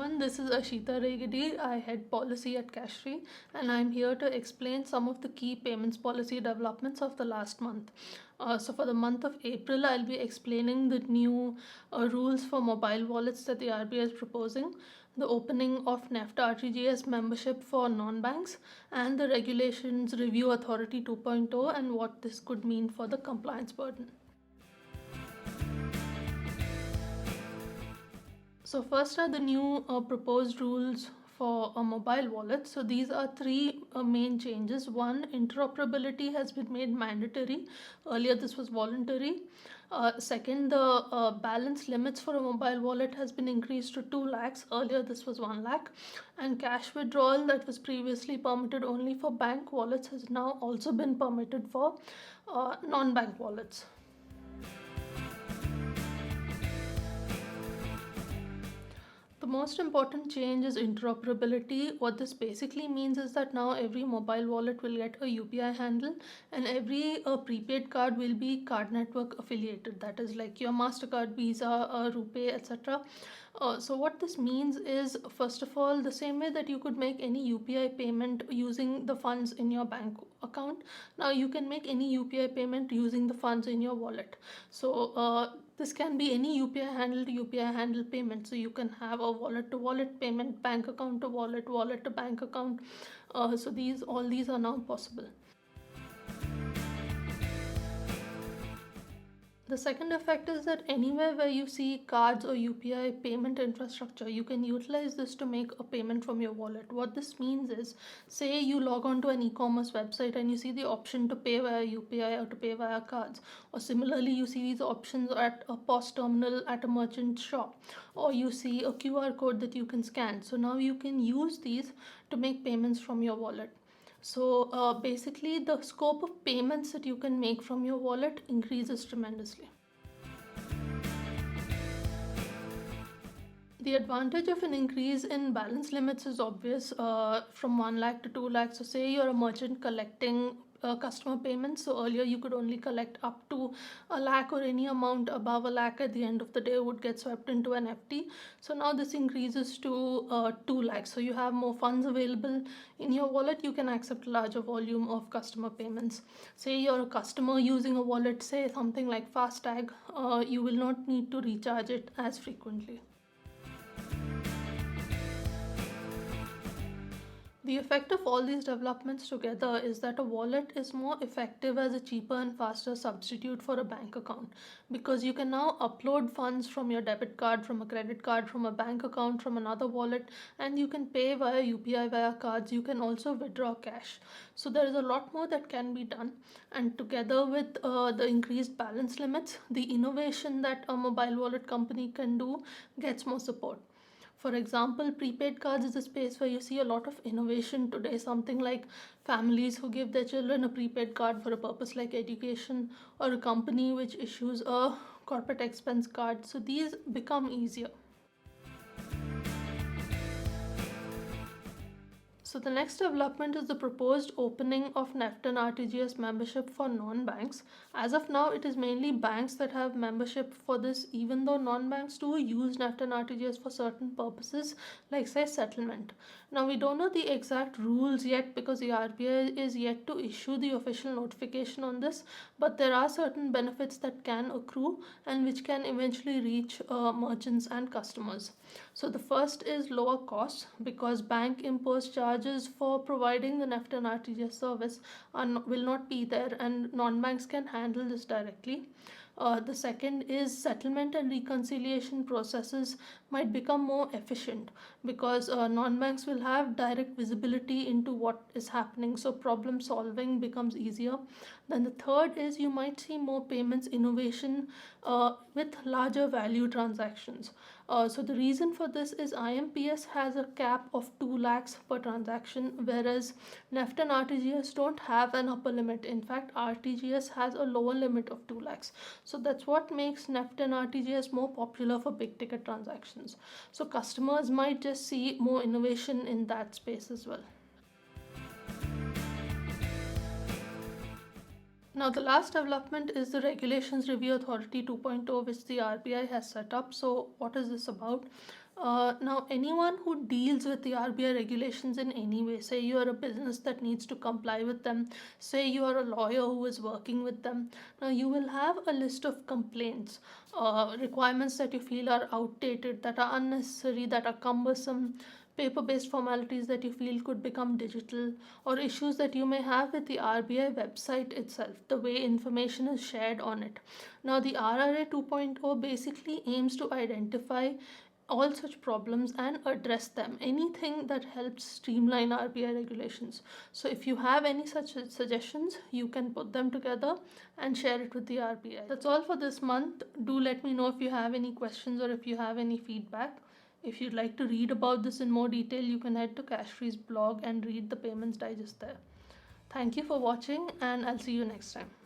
everyone, this is Ashita Regedi. I head policy at Cashfree, and I'm here to explain some of the key payments policy developments of the last month. So, for the month of April, I'll be explaining the new rules for mobile wallets that the RBI is proposing, the opening of NEFT RTGS membership for non banks, and the Regulations Review Authority 2.0 and what this could mean for the compliance burden. So first are the new proposed rules for a mobile wallet. So these are three main changes. One, interoperability has been made mandatory. Earlier this was voluntary. Second, the balance limits for a mobile wallet has been increased to 2 lakhs. Earlier this was 1 lakh. And cash withdrawal that was previously permitted only for bank wallets has now also been permitted for non-bank wallets. The most important change is interoperability. What this basically means is that now every mobile wallet will get a UPI handle, and every prepaid card will be card network affiliated. That is like your MasterCard, Visa, RuPay, etc. So what this means is, first of all, the same way that you could make any UPI payment using the funds in your bank account, now you can make any UPI payment using the funds in your wallet. So this can be any UPI handle to UPI handle payment. So you can have a wallet to wallet payment, bank account to wallet, wallet to bank account. So all these are now possible. The second effect is that anywhere where you see cards or UPI payment infrastructure, you can utilize this to make a payment from your wallet. What this means is, say you log on to an e-commerce website and you see the option to pay via UPI or to pay via cards, or similarly you see these options at a POS terminal at a merchant shop, or you see a QR code that you can scan. So now you can use these to make payments from your wallet. So basically, the scope of payments that you can make from your wallet increases tremendously. The advantage of an increase in balance limits is obvious, from 1 lakh to 2 lakhs. So, say you're a merchant collecting customer payments. So, earlier you could only collect up to a lakh, or any amount above a lakh at the end of the day would get swept into an FD. So, now this increases to 2 lakhs. So, you have more funds available in your wallet. You can accept a larger volume of customer payments. Say you're a customer using a wallet, say something like FASTag, you will not need to recharge it as frequently. The effect of all these developments together is that a wallet is more effective as a cheaper and faster substitute for a bank account, because you can now upload funds from your debit card, from a credit card, from a bank account, from another wallet, and you can pay via UPI, via cards. You can also withdraw cash. So there is a lot more that can be done, and together with the increased balance limits, the innovation that a mobile wallet company can do gets more support. For example, prepaid cards is a space where you see a lot of innovation today. Something like families who give their children a prepaid card for a purpose like education, or a company which issues a corporate expense card. So these become easier. So the next development is the proposed opening of NEFT and RTGS membership for non-banks. As of now, it is mainly banks that have membership for this, even though non-banks do use NEFT and RTGS for certain purposes, like say settlement. Now we don't know the exact rules yet because the RBI is yet to issue the official notification on this, but there are certain benefits that can accrue and which can eventually reach merchants and customers. So the first is lower costs, because bank imposed charges for providing the NEFT and RTGS service will not be there, and non-banks can handle this directly. The second is settlement and reconciliation processes might become more efficient, because non-banks will have direct visibility into what is happening, so problem solving becomes easier. Then the third is you might see more payments innovation with larger value transactions. So the reason for this is IMPS has a cap of 2 lakhs per transaction, whereas NEFT and RTGS don't have an upper limit. In fact, RTGS has a lower limit of 2 lakhs. So that's what makes NEFT and RTGS more popular for big ticket transactions. So customers might just see more innovation in that space as well. Now, the last development is the Regulations Review Authority 2.0, which the RBI has set up. So, what is this about? Now, anyone who deals with the RBI regulations in any way, say you are a business that needs to comply with them, say you are a lawyer who is working with them, now you will have a list of complaints, requirements that you feel are outdated, that are unnecessary, that are cumbersome, paper based formalities that you feel could become digital, or issues that you may have with the RBI website itself, the way information is shared on it. Now, the RRA 2.0 basically aims to identify all such problems and address them. Anything that helps streamline RBI regulations. So, if you have any such suggestions, you can put them together and share it with the RBI. That's all for this month. Do let me know if you have any questions or if you have any feedback. If you'd like to read about this in more detail, you can head to Cashfree's blog and read the Payments Digest there. Thank you for watching, and I'll see you next time.